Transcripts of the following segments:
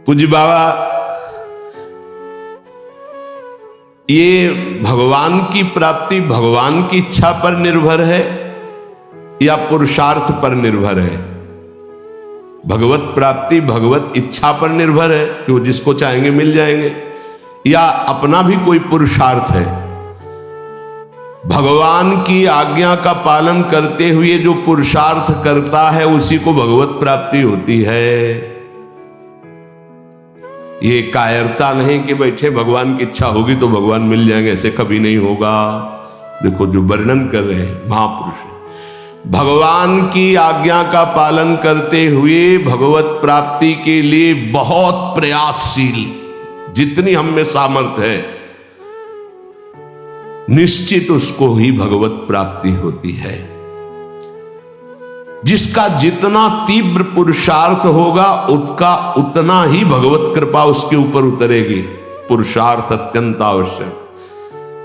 पूज्य बाबा, ये भगवान की प्राप्ति भगवान की इच्छा पर निर्भर है या पुरुषार्थ पर निर्भर है? भगवत प्राप्ति भगवत इच्छा पर निर्भर है कि वो जिसको चाहेंगे मिल जाएंगे, या अपना भी कोई पुरुषार्थ है? भगवान की आज्ञा का पालन करते हुए जो पुरुषार्थ करता है उसी को भगवत प्राप्ति होती है। ये कायरता नहीं कि बैठे भगवान की इच्छा होगी तो भगवान मिल जाएंगे, ऐसे कभी नहीं होगा। देखो जो वर्णन कर रहे हैं महापुरुष, भगवान की आज्ञा का पालन करते हुए भगवत प्राप्ति के लिए बहुत प्रयासशील, जितनी हम में सामर्थ्य है, निश्चित उसको ही भगवत प्राप्ति होती है। जिसका जितना तीव्र पुरुषार्थ होगा उसका उतना ही भगवत कृपा उसके ऊपर उतरेगी। पुरुषार्थ अत्यंत आवश्यक,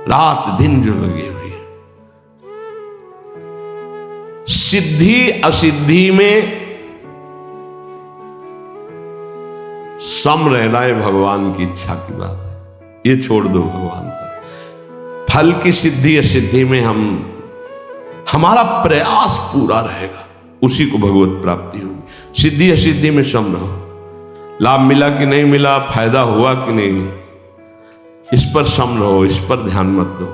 रात दिन जो लगे हुए। सिद्धि असिद्धि में सम रहना है भगवान की इच्छा की बात है, ये छोड़ दो भगवान पर। फल की सिद्धि असिद्धि में हमारा प्रयास पूरा रहेगा, उसी को भगवत प्राप्ति होगी। सिद्धि असिद्धि में सम रहो, लाभ मिला कि नहीं मिला, फायदा हुआ कि नहीं, इस पर सम रहो, इस पर ध्यान मत दो।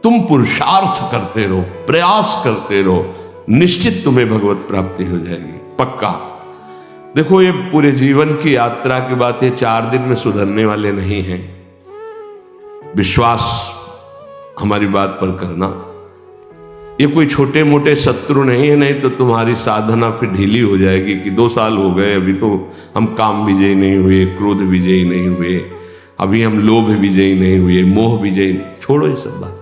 तुम पुरुषार्थ करते रहो, प्रयास करते रहो, निश्चित तुम्हें भगवत प्राप्ति हो जाएगी, पक्का। देखो ये पूरे जीवन की यात्रा की बात है, 4 दिन में सुधरने वाले नहीं हैं। विश्वास हमारी बात पर करना, ये कोई छोटे मोटे शत्रु नहीं है, नहीं तो तुम्हारी साधना फिर ढीली हो जाएगी कि 2 साल हो गए, अभी तो हम काम विजयी नहीं हुए, क्रोध विजयी नहीं हुए, अभी हम लोभ विजयी नहीं हुए, मोह विजयी। छोड़ो ये सब बातें,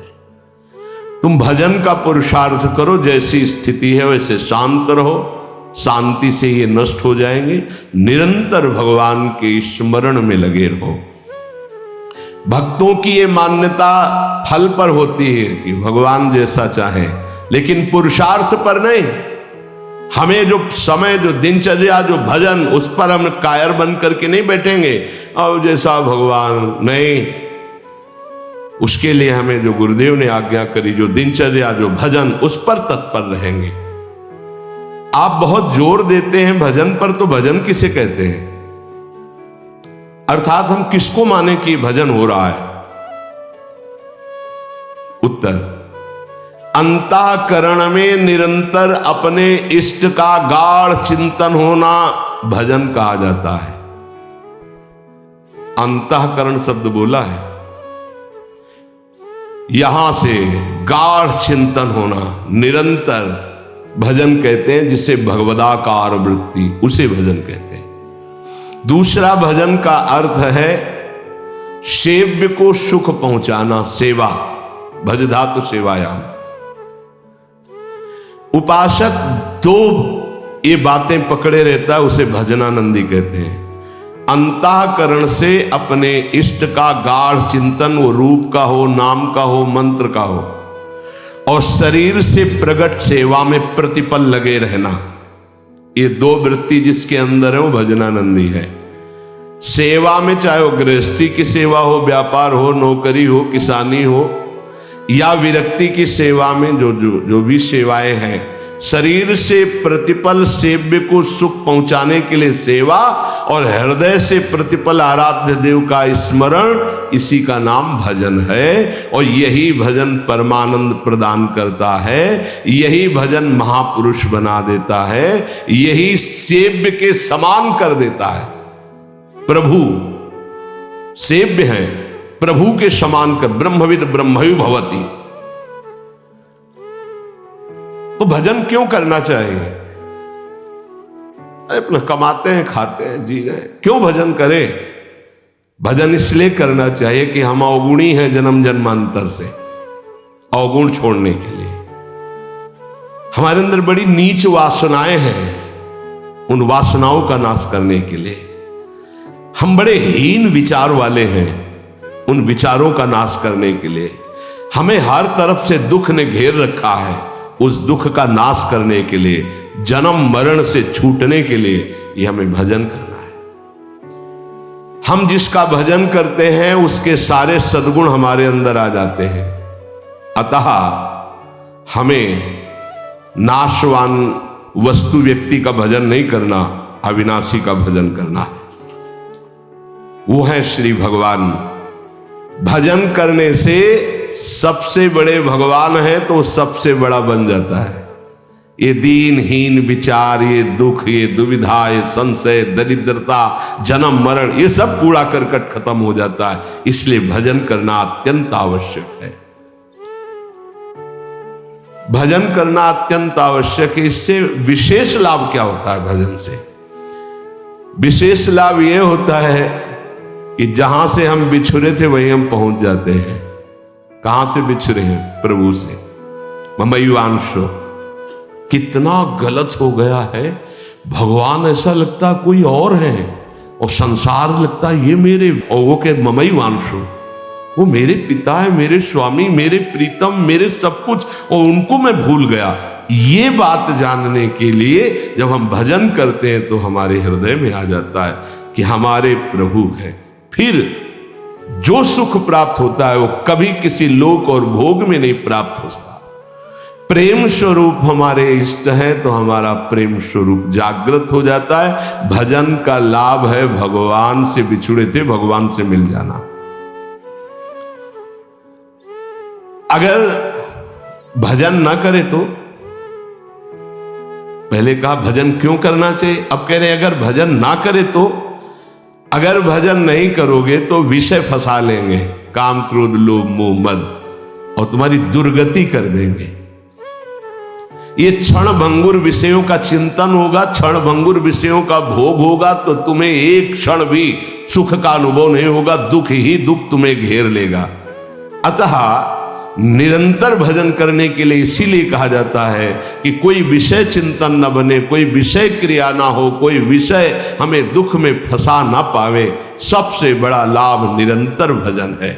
तुम भजन का पुरुषार्थ करो, जैसी स्थिति है वैसे शांत रहो, शांति से ये नष्ट हो जाएंगे। निरंतर भगवान के स्मरण में लगे रहो। भक्तों की ये मान्यता फल पर होती है कि भगवान जैसा चाहे, लेकिन पुरुषार्थ पर नहीं। हमें जो समय, जो दिनचर्या, जो भजन, उस पर हम कायर बन करके नहीं बैठेंगे और जैसा भगवान नहीं। उसके लिए हमें जो गुरुदेव ने आज्ञा करी, जो दिनचर्या, जो भजन, उस पर तत्पर रहेंगे। आप बहुत जोर देते हैं भजन पर, तो भजन किसे कहते हैं? अर्थात हम किसको माने कि भजन हो रहा है? उत्तर, अंतःकरण में निरंतर अपने इष्ट का गाढ़ चिंतन होना भजन कहा जाता है। अंतःकरण शब्द बोला है, यहां से गाढ़ चिंतन होना, निरंतर भजन कहते हैं, जिसे भगवदाकार वृत्ति, उसे भजन कहते हैं। दूसरा भजन का अर्थ है सेव्य को सुख पहुंचाना, सेवा, भज धातु सेवायाम। उपासक 2 ये बातें पकड़े रहता है, उसे भजनानंदी कहते हैं। अंतःकरण से अपने इष्ट का गाढ़ चिंतन, वो रूप का हो, नाम का हो, मंत्र का हो, और शरीर से प्रकट सेवा में प्रतिपल लगे रहना, ये 2 वृत्ति जिसके अंदर है वो भजनानंदी है। सेवा में चाहे वो गृहस्थी की सेवा हो, व्यापार हो, नौकरी हो, किसानी हो, या विरक्ति की सेवा में जो भी सेवाएं हैं, शरीर से प्रतिपल सेव्य को सुख पहुंचाने के लिए सेवा, और हृदय से प्रतिपल आराध्य देव का स्मरण, इसी का नाम भजन है। और यही भजन परमानंद प्रदान करता है, यही भजन महापुरुष बना देता है, यही सेव्य के समान कर देता है। प्रभु सेव्य है, प्रभु के समान कर, ब्रह्मविद ब्रह्मयु भवति। तो भजन क्यों करना चाहिए? अपना कमाते हैं, खाते हैं, जी रहे हैं, क्यों भजन करें? भजन इसलिए करना चाहिए कि हम अवगुणी हैं जन्म जन्मांतर से, अवगुण छोड़ने के लिए। हमारे अंदर बड़ी नीच वासनाएं हैं, उन वासनाओं का नाश करने के लिए। हम बड़े हीन विचार वाले हैं, उन विचारों का नाश करने के लिए। हमें हर तरफ से दुख ने घेर रखा है, उस दुख का नाश करने के लिए, जन्म मरण से छूटने के लिए, ये हमें भजन करना है। हम जिसका भजन करते हैं उसके सारे सद्गुण हमारे अंदर आ जाते हैं। अतः हमें नाशवान वस्तु व्यक्ति का भजन नहीं करना, अविनाशी का भजन करना है। वो है श्री भगवान। भजन करने से सबसे बड़े भगवान है तो सबसे बड़ा बन जाता है। ये दीनहीन विचार, ये दुख, ये दुविधा, ये संशय, दरिद्रता, जन्म मरण, ये सब कूड़ा करकट खत्म हो जाता है। इसलिए भजन करना अत्यंत आवश्यक है। भजन करना अत्यंत आवश्यक है। इससे विशेष लाभ क्या होता है? भजन से विशेष लाभ यह होता है कि जहां से हम बिछुरे थे वहीं हम पहुंच जाते हैं। कहां से बिछुरे हैं? प्रभु से। ममैवांशो, कितना गलत हो गया है। भगवान ऐसा लगता कोई और है और संसार लगता ये मेरे, और वो के ममैवांशो, वो मेरे पिता है, मेरे स्वामी, मेरे प्रीतम, मेरे सब कुछ, और उनको मैं भूल गया। ये बात जानने के लिए जब हम भजन करते हैं तो हमारे हृदय में आ जाता है कि हमारे प्रभु हैं। फिर जो सुख प्राप्त होता है वो कभी किसी लोक और भोग में नहीं प्राप्त हो सकता। प्रेम स्वरूप हमारे इष्ट है तो हमारा प्रेम स्वरूप जागृत हो जाता है। भजन का लाभ है भगवान से बिछुड़े थे भगवान से मिल जाना। अगर भजन ना करे तो, पहले कहा भजन क्यों करना चाहिए, अब कह रहे अगर भजन ना करे तो, अगर भजन नहीं करोगे तो विषय फंसा लेंगे, काम क्रोध लोभ मोह मद, और तुम्हारी दुर्गति कर देंगे। ये क्षण भंगुर विषयों का चिंतन होगा, क्षण भंगुर विषयों का भोग होगा, तो तुम्हें एक क्षण भी सुख का अनुभव नहीं होगा, दुख ही दुख तुम्हें घेर लेगा। अतः निरंतर भजन करने के लिए इसीलिए कहा जाता है कि कोई विषय चिंतन न बने, कोई विषय क्रिया ना हो, कोई विषय हमें दुख में फंसा ना पावे। सबसे बड़ा लाभ निरंतर भजन है।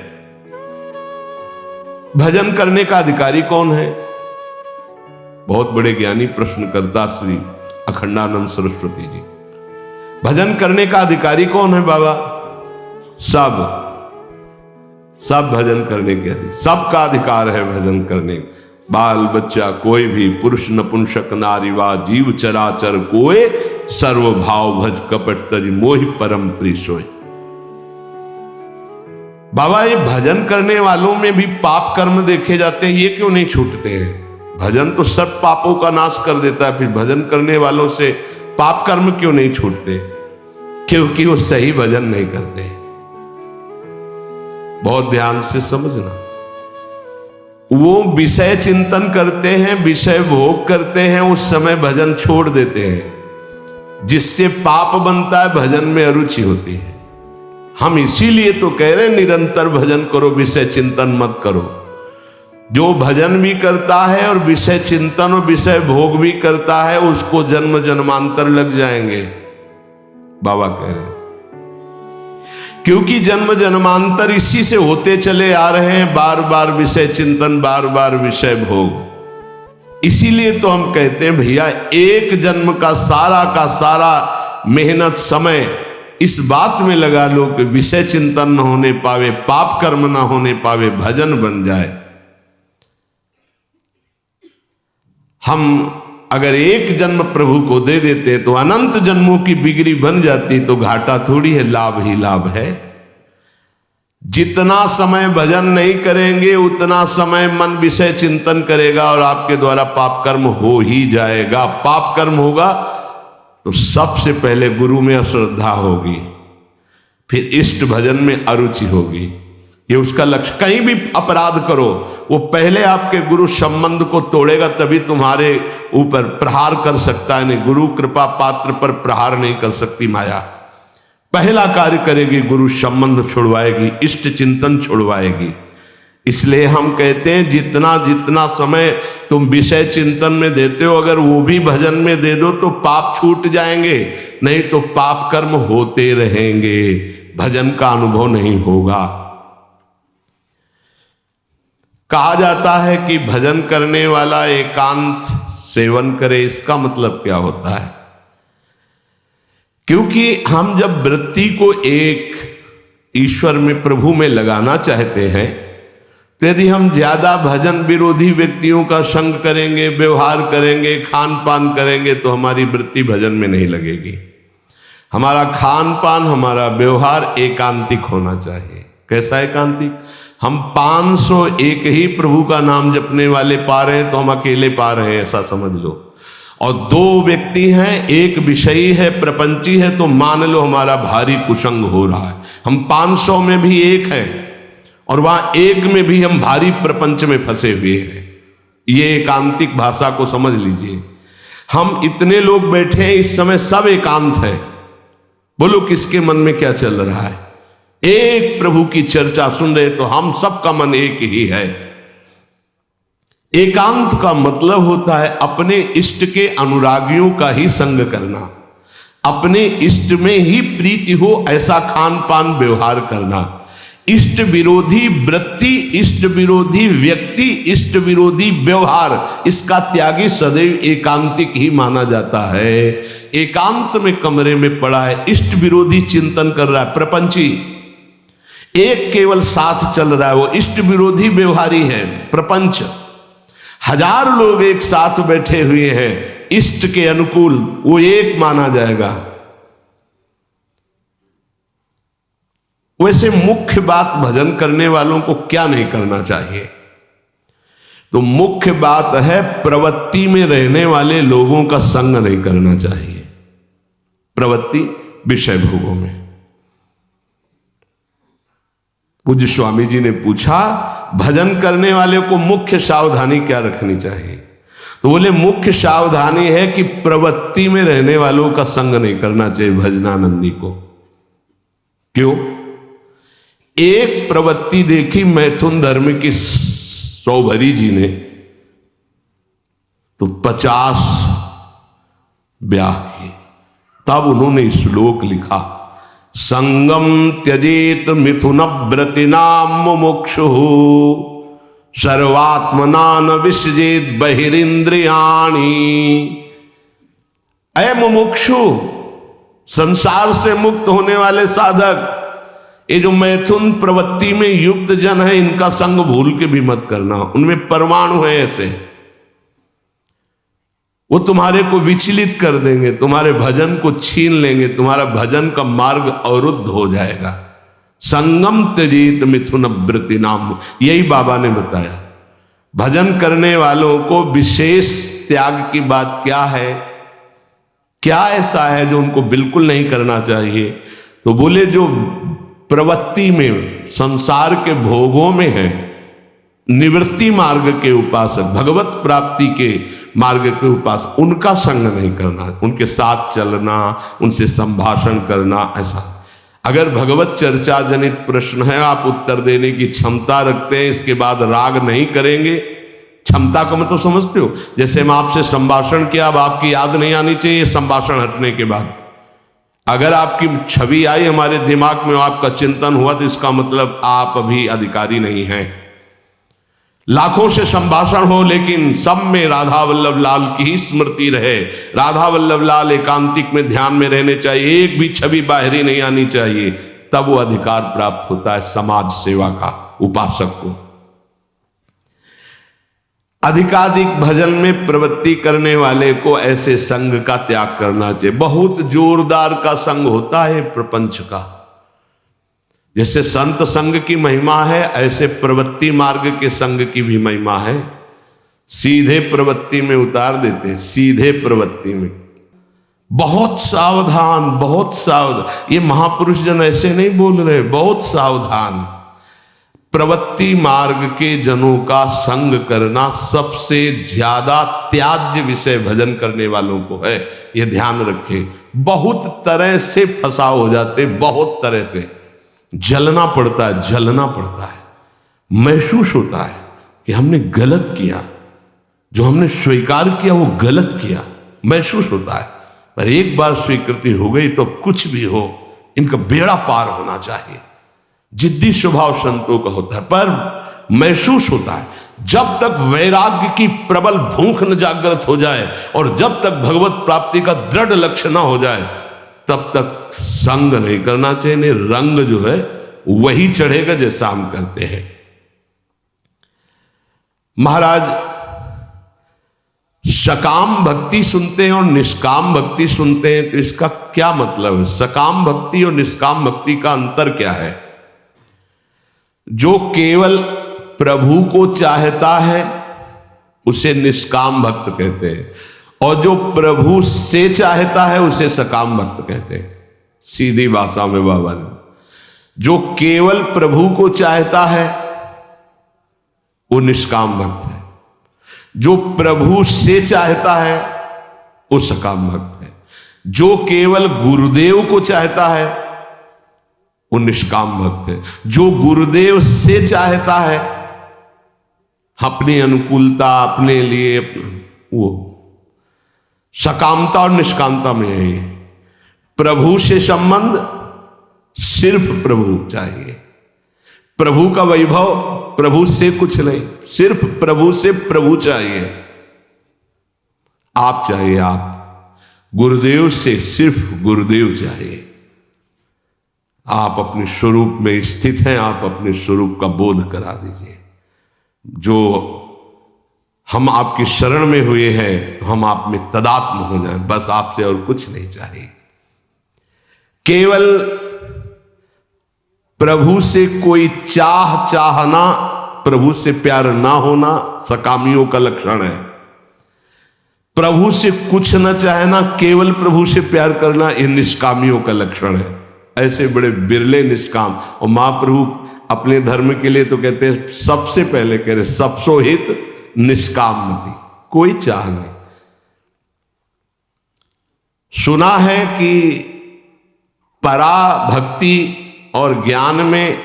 भजन करने का अधिकारी कौन है? बहुत बड़े ज्ञानी प्रश्नकर्ता श्री अखंडानंद सरस्वती जी। भजन करने का अधिकारी कौन है बाबा? सब भजन करने के अधिकार, सबका अधिकार है भजन करने। बाल बच्चा कोई भी, पुरुष नपुंसक नारी वा जीव चराचर कोय, सर्व भाव भज कपट तज मोहि परम प्रिय सोय। बाबा ये भजन करने वालों में भी पाप कर्म देखे जाते हैं, ये क्यों नहीं छूटते हैं? भजन तो सब पापों का नाश कर देता है, फिर भजन करने वालों से पाप कर्म क्यों नहीं छूटते? क्योंकि वो सही भजन नहीं करते। बहुत ध्यान से समझना। वो विषय चिंतन करते हैं, विषय भोग करते हैं, उस समय भजन छोड़ देते हैं, जिससे पाप बनता है, भजन में अरुचि होती है। हम इसीलिए तो कह रहे हैं निरंतर भजन करो, विषय चिंतन मत करो। जो भजन भी करता है और विषय चिंतन और विषय भोग भी करता है, उसको जन्म जन्मांतर लग जाएंगे, बाबा कह रहे हैं। क्योंकि जन्म जन्मांतर इसी से होते चले आ रहे हैं, बार बार विषय चिंतन, बार बार विषय भोग। इसीलिए तो हम कहते हैं भैया एक जन्म का सारा मेहनत समय इस बात में लगा लो कि विषय चिंतन न होने पावे, पाप कर्म न होने पावे, भजन बन जाए। हम अगर एक जन्म प्रभु को दे देते तो अनंत जन्मों की बिगड़ी बन जाती, तो घाटा थोड़ी है, लाभ ही लाभ है। जितना समय भजन नहीं करेंगे उतना समय मन विषय चिंतन करेगा और आपके द्वारा पाप कर्म हो ही जाएगा। पाप कर्म होगा तो सबसे पहले गुरु में अश्रद्धा होगी, फिर इष्ट भजन में अरुचि होगी। ये उसका लक्ष्य। कहीं भी अपराध करो, वो पहले आपके गुरु संबंध को तोड़ेगा, तभी तुम्हारे ऊपर प्रहार कर सकता है। नहीं, गुरु कृपा पात्र पर प्रहार नहीं कर सकती माया। पहला कार्य करेगी, गुरु संबंध छुड़वाएगी, इष्ट चिंतन छुड़वाएगी। इसलिए हम कहते हैं जितना जितना समय तुम विषय चिंतन में देते हो, अगर वो भी भजन में दे दो तो पाप छूट जाएंगे, नहीं तो पाप कर्म होते रहेंगे, भजन का अनुभव नहीं होगा। कहा जाता है कि भजन करने वाला एकांत सेवन करे। इसका मतलब क्या होता है? क्योंकि हम जब वृत्ति को एक ईश्वर में, प्रभु में लगाना चाहते हैं, तो यदि हम ज्यादा भजन विरोधी व्यक्तियों का संग करेंगे, व्यवहार करेंगे, खान पान करेंगे, तो हमारी वृत्ति भजन में नहीं लगेगी। हमारा खान पान, हमारा व्यवहार एकांतिक होना चाहिए। कैसा एकांतिक? हम 501 ही प्रभु का नाम जपने वाले पा रहे हैं तो हम अकेले पा रहे हैं, ऐसा समझ लो। और 2 व्यक्ति हैं, एक विषयी है, प्रपंची है, तो मान लो हमारा भारी कुसंग हो रहा है। हम 500 में भी एक हैं और वहां एक में भी हम भारी प्रपंच में फंसे हुए हैं। ये एकांतिक भाषा को समझ लीजिए। हम इतने लोग बैठे हैं इस समय, सब एकांत है। बोलो किसके मन में क्या चल रहा है? एक प्रभु की चर्चा सुन रहे तो हम सबका मन एक ही है। एकांत का मतलब होता है अपने इष्ट के अनुरागियों का ही संग करना, अपने इष्ट में ही प्रीति हो ऐसा खान पान व्यवहार करना। इष्ट विरोधी वृत्ति, इष्ट विरोधी व्यक्ति, इष्ट विरोधी व्यवहार, इसका त्यागी सदैव एकांतिक ही माना जाता है। एकांत में कमरे में पड़ा है, इष्ट विरोधी चिंतन कर रहा है, प्रपंची। एक केवल साथ चल रहा है, वो इष्ट विरोधी व्यवहारी है, प्रपंच। 1000 लोग एक साथ बैठे हुए हैं इष्ट के अनुकूल, वो एक माना जाएगा। वैसे मुख्य बात भजन करने वालों को क्या नहीं करना चाहिए? तो मुख्य बात है प्रवृत्ति में रहने वाले लोगों का संग नहीं करना चाहिए। प्रवृत्ति विषय भोगों में। पूज्य स्वामी जी ने पूछा भजन करने वाले को मुख्य सावधानी क्या रखनी चाहिए? तो बोले मुख्य सावधानी है कि प्रवृत्ति में रहने वालों का संग नहीं करना चाहिए भजनानंदी को। क्यों? एक प्रवृत्ति देखी मैथुन धर्म की सौभरी जी ने, तो 50 ब्याह किए। तब उन्होंने श्लोक लिखा, संगम त्यजेत मिथुन व्रतिनाम मुमुक्षु सर्वात्मना न विसजेत बहिरिंद्रियाणि। ऐ मुमुक्षु, संसार से मुक्त होने वाले साधक, ये जो मैथुन प्रवृत्ति में युक्त जन है, इनका संग भूल के भी मत करना। उनमें परमाणु है ऐसे, वो तुम्हारे को विचलित कर देंगे, तुम्हारे भजन को छीन लेंगे, तुम्हारा भजन का मार्ग अवरुद्ध हो जाएगा। संगम त्यजेत मिथुन व्रति नाम, यही बाबा ने बताया। भजन करने वालों को विशेष त्याग की बात क्या है? क्या ऐसा है जो उनको बिल्कुल नहीं करना चाहिए? तो बोले जो प्रवृत्ति में, संसार के भोगों में है, निवृत्ति मार्ग के उपासक, भगवत प्राप्ति के मार्ग के उपासक, उनका संग नहीं करना, उनके साथ चलना, उनसे संभाषण करना। ऐसा अगर भगवत चर्चा जनित प्रश्न है, आप उत्तर देने की क्षमता रखते हैं, इसके बाद राग नहीं करेंगे। क्षमता का मतलब समझते हो? जैसे मैं आपसे संभाषण किया, अब आपकी याद नहीं आनी चाहिए संभाषण हटने के बाद। अगर आपकी छवि आई हमारे दिमाग में, आपका चिंतन हुआ, तो इसका मतलब आप अभी अधिकारी नहीं हैं। लाखों से संभाषण हो लेकिन सब में राधा वल्लभ लाल की ही स्मृति रहे, राधा वल्लभ लाल एकांतिक में ध्यान में रहने चाहिए, एक भी छवि बाहरी नहीं आनी चाहिए, तब वो अधिकार प्राप्त होता है समाज सेवा का उपासक को। अधिकाधिक भजन में प्रवृत्ति करने वाले को ऐसे संग का त्याग करना चाहिए। बहुत जोरदार का संग होता है प्रपंच का। जैसे संत संग की महिमा है, ऐसे प्रवृत्ति मार्ग के संग की भी महिमा है। सीधे प्रवृत्ति में उतार देते हैं, सीधे प्रवृत्ति में। बहुत सावधान, बहुत सावधान। ये महापुरुष जन ऐसे नहीं बोल रहे, बहुत सावधान। प्रवृत्ति मार्ग के जनों का संग करना सबसे ज्यादा त्याज्य विषय भजन करने वालों को है, ये ध्यान रखें। बहुत तरह से फंसाव हो जाते, बहुत तरह से जलना पड़ता है, जलना पड़ता है। महसूस होता है कि हमने गलत किया, जो हमने स्वीकार किया वो गलत किया, महसूस होता है। पर एक बार स्वीकृति हो गई तो कुछ भी हो, इनका बेड़ा पार होना चाहिए। जिद्दी स्वभाव संतों का होता है, पर महसूस होता है। जब तक वैराग्य की प्रबल भूख न जागृत हो जाए और जब तक भगवत प्राप्ति का दृढ़ लक्ष्य न हो जाए, तब तक संग नहीं करना चाहिए। रंग जो है वही चढ़ेगा जैसा हम करते हैं। महाराज सकाम भक्ति सुनते हैं और निष्काम भक्ति सुनते हैं, तो इसका क्या मतलब है? सकाम भक्ति और निष्काम भक्ति का अंतर क्या है? जो केवल प्रभु को चाहता है उसे निष्काम भक्त कहते हैं, और जो प्रभु से चाहता है उसे सकाम भक्त कहते हैं। सीधी भाषा में बाबा ने, जो केवल प्रभु को चाहता है वो निष्काम भक्त है, जो प्रभु से चाहता है वो सकाम भक्त है, जो केवल गुरुदेव को चाहता है वो निष्काम भक्त है, जो गुरुदेव से चाहता है अपनी अनुकूलता अपने लिए, वो सकामता और निष्कामता में है। ये प्रभु से संबंध सिर्फ प्रभु चाहिए, प्रभु का वैभव, प्रभु से कुछ नहीं, सिर्फ प्रभु से प्रभु चाहिए, आप चाहिए, आप गुरुदेव से सिर्फ गुरुदेव चाहिए। आप अपने स्वरूप में स्थित हैं, आप अपने स्वरूप का बोध करा दीजिए। जो हम आपकी शरण में हुए हैं हम आप में तदात्म हो जाएं, बस आपसे और कुछ नहीं चाहिए। केवल प्रभु से कोई चाहना, प्रभु से प्यार ना होना सकामियों का लक्षण है। प्रभु से कुछ न चाहना, केवल प्रभु से प्यार करना, ये निष्कामियों का लक्षण है। ऐसे बड़े बिरले निष्काम, और महाप्रभु अपने धर्म के लिए तो कहते हैं, सबसे पहले कह रहे सबसो हित निष्कामति, कोई चाह नहीं। सुना है कि पराभक्ति और ज्ञान में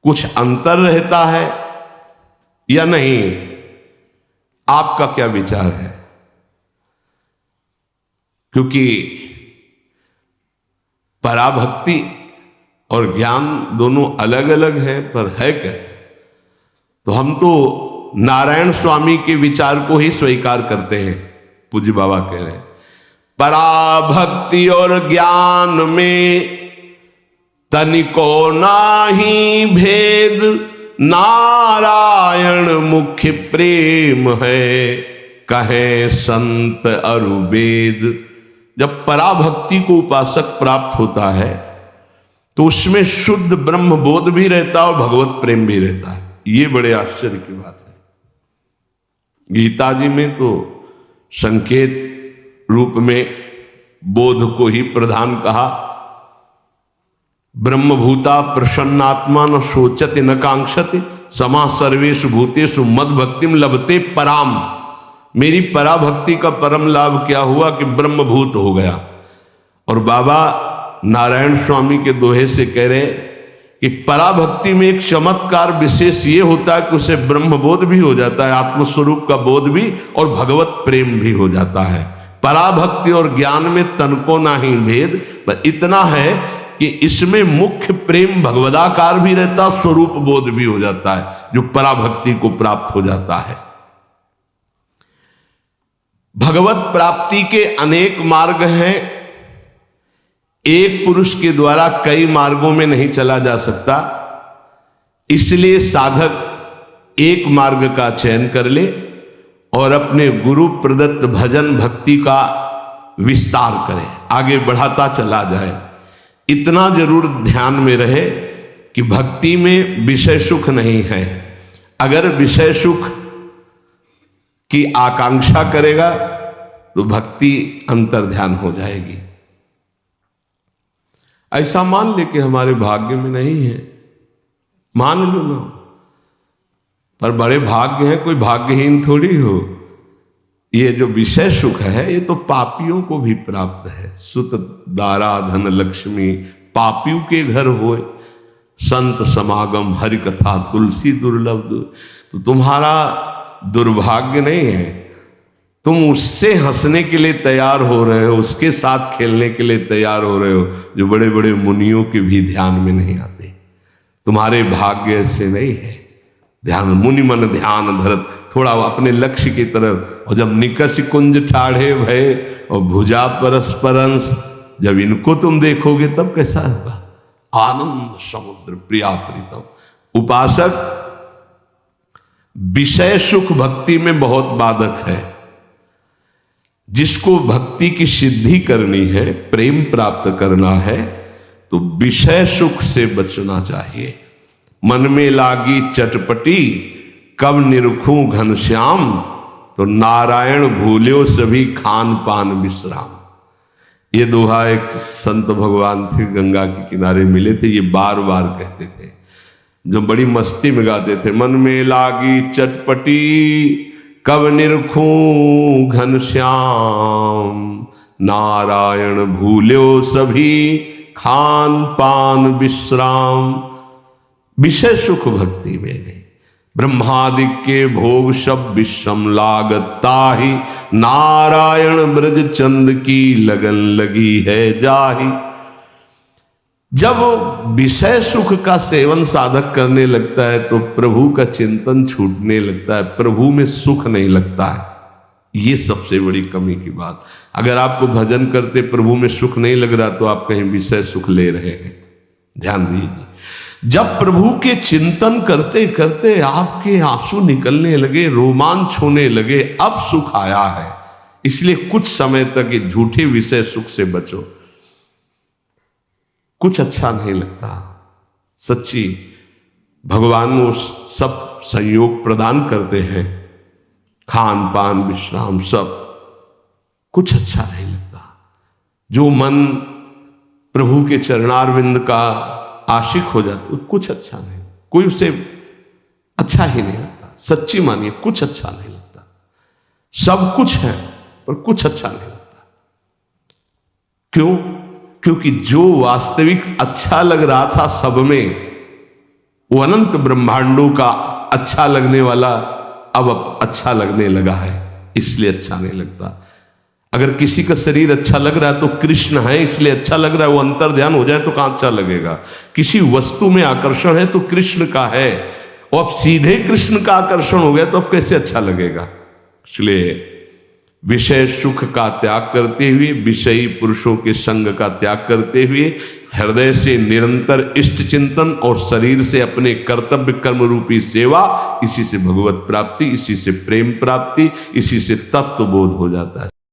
कुछ अंतर रहता है या नहीं? आपका क्या विचार है? क्योंकि पराभक्ति और ज्ञान दोनों अलग अलग है, पर है कैसे? तो हम तो नारायण स्वामी के विचार को ही स्वीकार करते हैं। पूज्य बाबा कह रहे हैं पराभक्ति और ज्ञान में तनिको नाही भेद, नारायण मुख्य प्रेम है, कहे संत अरु वेद। जब पराभक्ति को उपासक प्राप्त होता है तो उसमें शुद्ध ब्रह्म बोध भी रहता है और भगवत प्रेम भी रहता है। ये बड़े आश्चर्य की बात है। गीता जी में तो संकेत रूप में बोध को ही प्रधान कहा। ब्रह्मभूता प्रसन्नात्मा न शोचति न कांक्षति, समा सर्वेषु भूतेषु मद भक्तिम लभते पराम। मेरी पराभक्ति का परम लाभ क्या हुआ कि ब्रह्मभूत हो गया। और बाबा नारायण स्वामी के दोहे से कह रहे कि पराभक्ति में एक चमत्कार विशेष ये होता है कि उसे ब्रह्मबोध भी हो जाता है, आत्मस्वरूप का बोध भी, और भगवत प्रेम भी हो जाता है। पराभक्ति और ज्ञान में तनको नाही भेद, पर इतना है कि इसमें मुख्य प्रेम भगवदाकार भी रहता, स्वरूप बोध भी हो जाता है, जो पराभक्ति को प्राप्त हो जाता है। भगवत प्राप्ति के अनेक मार्ग हैं। एक पुरुष के द्वारा कई मार्गों में नहीं चला जा सकता, इसलिए साधक एक मार्ग का चयन कर ले और अपने गुरु प्रदत्त भजन भक्ति का विस्तार करे, आगे बढ़ाता चला जाए। इतना जरूर ध्यान में रहे कि भक्ति में विषय सुख नहीं है। अगर विषय सुख की आकांक्षा करेगा तो भक्ति अंतर्ध्यान हो जाएगी। ऐसा मान ले कि हमारे भाग्य में नहीं है, मान लो ना, पर बड़े भाग्य हैं, कोई भाग्यहीन थोड़ी हो। ये जो विषय सुख है ये तो पापियों को भी प्राप्त है। सुत दारा धन लक्ष्मी पापियों के घर होए, संत समागम हरि कथा तुलसी दुर्लभ। तो तुम्हारा दुर्भाग्य नहीं है, तुम उससे हंसने के लिए तैयार हो रहे हो, उसके साथ खेलने के लिए तैयार हो रहे हो, जो बड़े बड़े मुनियों के भी ध्यान में नहीं आते। तुम्हारे भाग्य से नहीं है। ध्यान मुनि मन ध्यान धरत, थोड़ा अपने लक्ष्य की तरफ। और जब निकस कुंज ठाढ़े भय और भुजा परस्परंस, जब इनको तुम देखोगे तब कैसा होगा? आनंद समुद्र प्रिया प्रीतम। उपासक विषय सुख भक्ति में बहुत बाधक है। जिसको भक्ति की सिद्धि करनी है, प्रेम प्राप्त करना है, तो विषय सुख से बचना चाहिए। मन में लागी चटपटी, कब निरखूं घनश्याम, तो नारायण भूल्यो सभी खान पान विश्राम। ये दोहा एक संत भगवान थे, गंगा के किनारे मिले थे, ये बार बार कहते थे, जो बड़ी मस्ती में गाते थे। मन में लागी चटपटी, कब निरखूं घनश्याम, नारायण भूल्यो सभी खान पान विश्राम। विषय सुख भक्ति में नहीं, ब्रह्मादि के भोग सब विषम लागता ही, नारायण ब्रज चंद की लगन लगी है जाही। जब विषय सुख का सेवन साधक करने लगता है तो प्रभु का चिंतन छूटने लगता है, प्रभु में सुख नहीं लगता है। ये सबसे बड़ी कमी की बात। अगर आपको भजन करते प्रभु में सुख नहीं लग रहा तो आप कहीं विषय सुख ले रहे हैं। ध्यान दीजिए, जब प्रभु के चिंतन करते करते आपके आंसू निकलने लगे, रोमांच होने लगे, अब सुख आया है। इसलिए कुछ समय तक ये झूठे विषय सुख से बचो। कुछ अच्छा नहीं लगता। सच्ची भगवान वो सब संयोग प्रदान करते हैं, खान पान विश्राम सब, कुछ अच्छा नहीं लगता। जो मन प्रभु के चरणारविंद का आशिक हो जाता, कुछ अच्छा नहीं, कोई उसे अच्छा ही नहीं लगता। सच्ची मानिए, कुछ अच्छा नहीं लगता। सब कुछ है पर कुछ अच्छा नहीं लगता। क्यों? क्योंकि जो वास्तविक अच्छा लग रहा था सब में, वो अनंत ब्रह्मांडों का अच्छा लगने वाला अब अच्छा लगने लगा है, इसलिए अच्छा नहीं लगता। अगर किसी का शरीर अच्छा लग रहा है तो कृष्ण है इसलिए अच्छा लग रहा है, वो अंतर ध्यान हो जाए तो कहां अच्छा लगेगा। किसी वस्तु में आकर्षण है तो कृष्ण का है, और अब सीधे कृष्ण का आकर्षण हो गया तो अब कैसे अच्छा लगेगा। इसलिए विषय सुख का त्याग करते हुए, विषयी पुरुषों के संग का त्याग करते हुए, हृदय से निरंतर इष्ट चिंतन और शरीर से अपने कर्तव्य कर्म रूपी सेवा, इसी से भगवत प्राप्ति, इसी से प्रेम प्राप्ति, इसी से तत्व बोध हो जाता है।